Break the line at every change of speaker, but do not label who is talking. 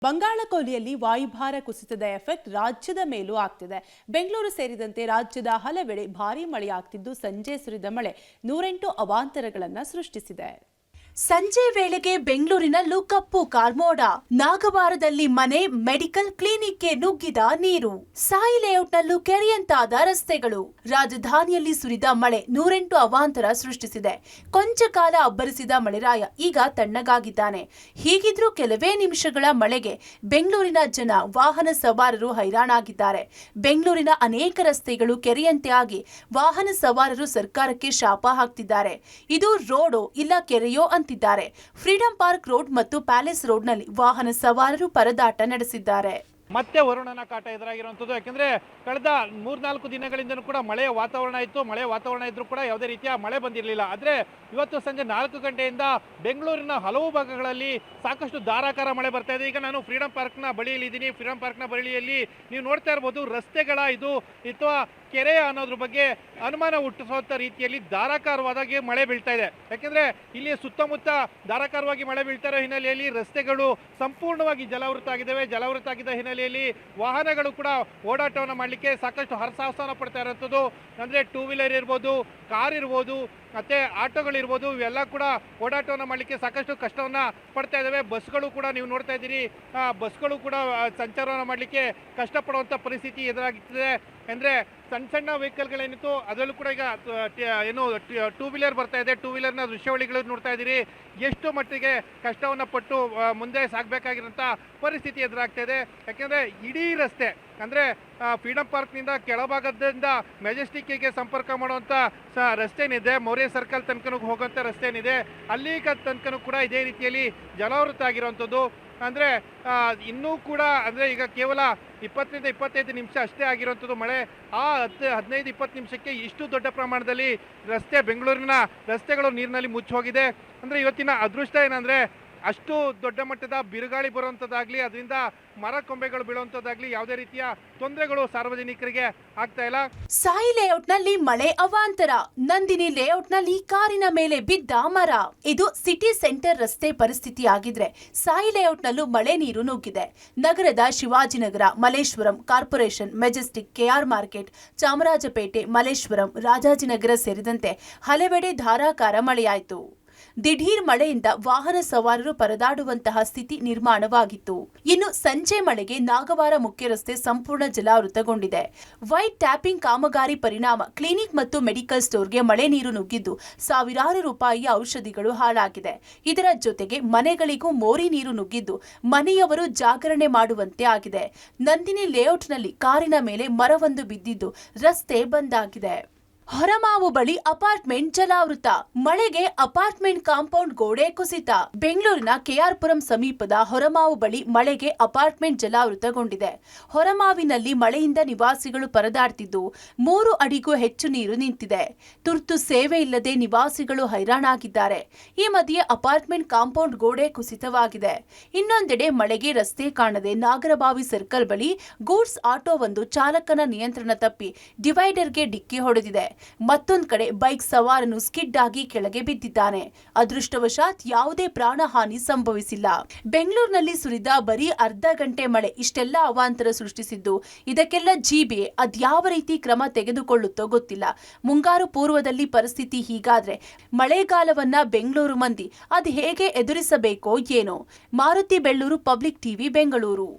ಬಂಗಾಳಕೊಲ್ಲಿಯಲ್ಲಿ ವಾಯುಭಾರ ಕುಸಿತದ ಎಫೆಕ್ಟ್ ರಾಜ್ಯದ ಮೇಲೂ ಆಗ್ತಿದೆ. ಬೆಂಗಳೂರು ಸೇರಿದಂತೆ ರಾಜ್ಯದ ಹಲವೆಡೆ ಭಾರೀ ಮಳೆಯಾಗ್ತಿದ್ದು ಸಂಜೆ ಸುರಿದ ಮಳೆ 108 ಅವಾಂತರಗಳನ್ನು ಸೃಷ್ಟಿಸಿದೆ. ಸಂಜೆ ವೇಳೆಗೆ ಬೆಂಗಳೂರಿನಲ್ಲೂ ಕಪ್ಪು ಕಾರ್ಮೋಡ. ನಾಗವಾರದಲ್ಲಿ ಮನೆ, ಮೆಡಿಕಲ್ ಕ್ಲಿನಿಕ್ಗೆ ನುಗ್ಗಿದ ನೀರು. ಸಾಯಿ ಲೇಔಟ್ನಲ್ಲೂ ಕೆರೆಯಂತಾದ ರಸ್ತೆಗಳು. ರಾಜಧಾನಿಯಲ್ಲಿ ಸುರಿದ ಮಳೆ 108 ಅವಾಂತರ ಸೃಷ್ಟಿಸಿದೆ. ಕೊಂಚ ಕಾಲ ಅಬ್ಬರಿಸಿದ ಮಳೆರಾಯ ಈಗ ತಣ್ಣಗಾಗಿದ್ದಾನೆ. ಹೀಗಿದ್ರೂ ಕೆಲವೇ ನಿಮಿಷಗಳ ಮಳೆಗೆ ಬೆಂಗಳೂರಿನ ಜನ, ವಾಹನ ಸವಾರರು ಹೈರಾಣಾಗಿದ್ದಾರೆ. ಬೆಂಗಳೂರಿನ ಅನೇಕ ರಸ್ತೆಗಳು ಕೆರೆಯಂತೆ ಆಗಿ ವಾಹನ ಸವಾರರು ಸರ್ಕಾರಕ್ಕೆ ಶಾಪ ಹಾಕ್ತಿದ್ದಾರೆ. ಇದು ರೋಡೋ ಇಲ್ಲ ಕೆರೆಯೋ ಅಂತಿದ್ದಾರೆ. ಫ್ರೀಡಂ ಪಾರ್ಕ್ ರೋಡ್ ಮತ್ತು ಪ್ಯಾಲೇಸ್ ರೋಡ್ನಲ್ಲಿ ವಾಹನ ಸವಾರರು ಪರದಾಟ ನಡೆಸಿದ್ದಾರೆ.
ಮತ್ತೆ ವರುಣನ ಕಾಟ ಎದುರಾಗಿರುವಂಥದ್ದು. ಯಾಕೆಂದರೆ ಕಳೆದ 3-4 ದಿನಗಳಿಂದಲೂ ಕೂಡ ಮಳೆಯ ವಾತಾವರಣ ಇತ್ತು. ಮಳೆಯ ವಾತಾವರಣ ಇದ್ರೂ ಕೂಡ ಯಾವುದೇ ರೀತಿಯ ಮಳೆ ಬಂದಿರಲಿಲ್ಲ. ಆದರೆ ಇವತ್ತು ಸಂಜೆ 4 ಗಂಟೆಯಿಂದ ಬೆಂಗಳೂರಿನ ಹಲವು ಭಾಗಗಳಲ್ಲಿ ಸಾಕಷ್ಟು ಧಾರಾಕಾರ ಮಳೆ ಬರ್ತಾ ಇದೆ. ಈಗ ನಾನು ಫ್ರೀಡಂ ಪಾರ್ಕ್ನ ಬಳಿಯಲ್ಲಿ ಇದ್ದೀನಿ. ಫ್ರೀಡಂ ಪಾರ್ಕ್ನ ಬಳಿಯಲ್ಲಿ ನೀವು ನೋಡ್ತಾ ಇರ್ಬೋದು, ರಸ್ತೆಗಳ ಇದು ಅಥವಾ ಕೆರೆ ಅನ್ನೋದ್ರ ಬಗ್ಗೆ ಅನುಮಾನ ಹುಟ್ಟಿಸುವಂಥ ರೀತಿಯಲ್ಲಿ ಧಾರಾಕಾರವಾಗಿ ಮಳೆ ಬೀಳ್ತಾ ಇದೆ. ಯಾಕೆಂದರೆ ಇಲ್ಲಿ ಸುತ್ತಮುತ್ತ ಧಾರಾಕಾರವಾಗಿ ಮಳೆ ಬೀಳ್ತಾ ಇರೋ ಹಿನ್ನೆಲೆಯಲ್ಲಿ ರಸ್ತೆಗಳು ಸಂಪೂರ್ಣವಾಗಿ ಜಲಾವೃತ ಆಗಿದ್ದಾವೆ. ಜಲಾವೃತ ಆಗಿದ್ದ ಹಿನ್ನೆಲೆಯಲ್ಲಿ ವಾಹನಗಳು ಕೂಡ ಓಡಾಟವನ್ನು ಮಾಡಲಿಕ್ಕೆ ಸಾಕಷ್ಟು ಹರಸಾಹಸವನ್ನು ಪಡ್ತಾ ಇರೋಂಥದ್ದು. ಅಂದರೆ 2 ವೀಲರ್ ಇರ್ಬೋದು, ಕಾರ್ ಇರ್ಬೋದು, ಮತ್ತು ಆಟೋಗಳಿರ್ಬೋದು, ಇವೆಲ್ಲ ಕೂಡ ಓಡಾಟವನ್ನು ಮಾಡಲಿಕ್ಕೆ ಸಾಕಷ್ಟು ಕಷ್ಟವನ್ನು ಪಡ್ತಾ ಇದ್ದಾವೆ. ಬಸ್ಗಳು ಕೂಡ ನೀವು ನೋಡ್ತಾ ಇದ್ದೀರಿ, ಬಸ್ಗಳು ಕೂಡ ಸಂಚಾರವನ್ನು ಮಾಡಲಿಕ್ಕೆ ಕಷ್ಟಪಡುವಂಥ ಪರಿಸ್ಥಿತಿ ಎದುರಾಗ್ತಿದೆ. ಅಂದರೆ ಸಣ್ಣ ವೆಹಿಕಲ್ಗಳೇನಿತ್ತು ಅದರಲ್ಲೂ ಕೂಡ ಈಗ ಏನು 2 ವೀಲರ್ ಬರ್ತಾ ಇದೆ. 2 ವೀಲರ್ನ ದೃಶ್ಯಾವಳಿಗಳು ನೋಡ್ತಾ ಇದ್ದೀರಿ. ಎಷ್ಟು ಮಟ್ಟಿಗೆ ಕಷ್ಟವನ್ನು ಪಟ್ಟು ಮುಂದೆ ಸಾಗಬೇಕಾಗಿರೋಂಥ ಪರಿಸ್ಥಿತಿ ಎದುರಾಗ್ತಾ ಇದೆ. ಯಾಕೆಂದರೆ ಇಡೀ ರಸ್ತೆ ಅಂದರೆ ಫ್ರೀಡಂ ಪಾರ್ಕ್ನಿಂದ ಕೆಳಭಾಗದಿಂದ ಮೆಜೆಸ್ಟಿಕ್ಕಿಗೆ ಸಂಪರ್ಕ ಮಾಡುವಂಥ ರಸ್ತೆ ಏನಿದೆ, ಮೌರ್ಯ ಸರ್ಕಲ್ ತನಕನೂ ಹೋಗುವಂಥ ರಸ್ತೆ ಏನಿದೆ, ಅಲ್ಲಿ ತನಕನೂ ಕೂಡ ಇದೇ ರೀತಿಯಲ್ಲಿ ಜಲಾವೃತ ಆಗಿರುವಂಥದ್ದು. ಅಂದರೆ ಇನ್ನೂ ಕೂಡ ಅಂದರೆ ಈಗ ಕೇವಲ 20-25 ನಿಮಿಷ ಅಷ್ಟೇ ಆಗಿರುವಂಥದ್ದು ಮಳೆ. ಆ 15-20 ನಿಮಿಷಕ್ಕೆ ಇಷ್ಟು ದೊಡ್ಡ ಪ್ರಮಾಣದಲ್ಲಿ ಬೆಂಗಳೂರಿನ ರಸ್ತೆಗಳು ನೀರಿನಲ್ಲಿ ಮುಚ್ಚಿ ಹೋಗಿದೆ. ಅಂದರೆ ಇವತ್ತಿನ ಅದೃಷ್ಟ ಏನಂದರೆ ಅಷ್ಟು ದೊಡ್ಡ ಮಟ್ಟದ ಬಿರುಗಾಳಿ ಬರುವಂಥದ್ದಾಗಲಿ, ಅದರಿಂದ ಮರ ಕೊಂಬೆಗಳು ಬೀಳುವಂಥದ್ದಾಗಲಿ ಯಾವುದೇ ರೀತಿಯ ತೊಂದರೆಗಳು ಸಾರ್ವಜನಿಕರಿಗೆ ಆಗ್ತಾ ಇಲ್ಲ.
ಸಾಯಿ ಲೇಔಟ್ನಲ್ಲಿ ಮಳೆ ಅವಾಂತರ. ನಂದಿನಿ ಲೇಔಟ್ನಲ್ಲಿ ಕಾರಿನ ಮೇಲೆ ಬಿದ್ದ ಮರ. ಇದು ಸಿಟಿ ಸೆಂಟರ್ ರಸ್ತೆ ಪರಿಸ್ಥಿತಿ ಆಗಿದ್ರೆ ಸಾಯಿ ಲೇಔಟ್ನಲ್ಲೂ ಮಳೆ ನೀರು ನುಗ್ಗಿದೆ. ನಗರದ Shivajinagar, Malleshwaram, corporation, Majestic, KR market, Chamarajpet, Malleshwaram, Rajajinagar ಸೇರಿದಂತೆ ಹಲವೆಡೆ ಧಾರಾಕಾರ ಮಳೆಯಾಯಿತು. ದಿಢೀರ್ ಮಳೆಯಿಂದ ವಾಹನ ಸವಾರರು ಪರದಾಡುವಂತಹ ಸ್ಥಿತಿ ನಿರ್ಮಾಣವಾಗಿತ್ತು. ಇನ್ನು ಸಂಜೆ ಮಳೆಗೆ ನಾಗವಾರ ಮುಖ್ಯ ರಸ್ತೆ ಸಂಪೂರ್ಣ ಜಲಾವೃತಗೊಂಡಿದೆ. ವೈಟ್ ಟ್ಯಾಪಿಂಗ್ ಕಾಮಗಾರಿ ಪರಿಣಾಮ ಕ್ಲಿನಿಕ್ ಮತ್ತು ಮೆಡಿಕಲ್ ಸ್ಟೋರ್ಗೆ ಮಳೆ ನೀರು ನುಗ್ಗಿದ್ದು ಸಾವಿರಾರು ರೂಪಾಯಿಯ ಔಷಧಿಗಳು ಹಾಳಾಗಿದೆ. ಇದರ ಜೊತೆಗೆ ಮನೆಗಳಿಗೂ ಮೋರಿ ನೀರು ನುಗ್ಗಿದ್ದು ಮನೆಯವರು ಜಾಗರಣೆ ಮಾಡುವಂತೆ ಆಗಿದೆ. ನಂದಿನಿ ಲೇಔಟ್ನಲ್ಲಿ ಕಾರಿನ ಮೇಲೆ ಮರವೊಂದು ಬಿದ್ದಿದ್ದು ರಸ್ತೆ ಬಂದಾಗಿದೆ. ಹೊರಮಾವು ಬಳಿ ಅಪಾರ್ಟ್ಮೆಂಟ್ ಜಲಾವೃತ. ಮಳೆಗೆ ಅಪಾರ್ಟ್ಮೆಂಟ್ ಕಾಂಪೌಂಡ್ ಗೋಡೆ ಕುಸಿತ. ಬೆಂಗಳೂರಿನ ಕೆಆರ್ಪುರಂ ಸಮೀಪದ ಹೊರಮಾವು ಬಳಿ ಮಳೆಗೆ ಅಪಾರ್ಟ್ಮೆಂಟ್ ಜಲಾವೃತಗೊಂಡಿದೆ. ಹೊರಮಾವಿನಲ್ಲಿ ಮಳೆಯಿಂದ ನಿವಾಸಿಗಳು ಪರದಾಡ್ತಿದ್ದು 3 ಅಡಿಗೂ ಹೆಚ್ಚು ನೀರು ನಿಂತಿದೆ. ತುರ್ತು ಸೇವೆ ಇಲ್ಲದೆ ನಿವಾಸಿಗಳು ಹೈರಾಣಾಗಿದ್ದಾರೆ. ಈ ಮಧ್ಯೆ ಅಪಾರ್ಟ್ಮೆಂಟ್ ಕಾಂಪೌಂಡ್ ಗೋಡೆ ಕುಸಿತವಾಗಿದೆ. ಇನ್ನೊಂದೆಡೆ ಮಳೆಗೆ ರಸ್ತೆ ಕಾಣದೆ ನಾಗರಬಾವಿ ಸರ್ಕಲ್ ಬಳಿ ಗೂಡ್ಸ್ ಆಟೋವೊಂದು ಚಾಲಕನ ನಿಯಂತ್ರಣ ತಪ್ಪಿ ಡಿವೈಡರ್ಗೆ ಡಿಕ್ಕಿ ಹೊಡೆದಿದೆ. ಮತ್ತೊಂದು ಕಡೆ ಬೈಕ್ ಸವಾರನು ಸ್ಕಿಡ್ ಆಗಿ ಕೆಳಗೆ ಬಿದ್ದಿದ್ದಾನೆ. ಅದೃಷ್ಟವಶಾತ್ ಯಾವುದೇ ಪ್ರಾಣಹಾನಿ ಸಂಭವಿಸಿಲ್ಲ. ಬೆಂಗಳೂರಿನಲ್ಲಿ ಸುರಿದ ಬರೀ ಅರ್ಧ ಗಂಟೆ ಮಳೆ ಇಷ್ಟೆಲ್ಲ ಅವಾಂತರ ಸೃಷ್ಟಿಸಿದ್ದು ಇದಕ್ಕೆಲ್ಲ ಜಿಬಿಎ ಅದ್ಯಾವ ರೀತಿ ಕ್ರಮ ತೆಗೆದುಕೊಳ್ಳುತ್ತೋ ಗೊತ್ತಿಲ್ಲ. ಮುಂಗಾರು ಪೂರ್ವದಲ್ಲಿ ಪರಿಸ್ಥಿತಿ ಹೀಗಾದ್ರೆ ಮಳೆಗಾಲವನ್ನ ಬೆಂಗಳೂರು ಮಂದಿ ಅದು ಹೇಗೆ ಎದುರಿಸಬೇಕೋ ಏನೋ. Maruti Bellur, public TV, Bengaluru.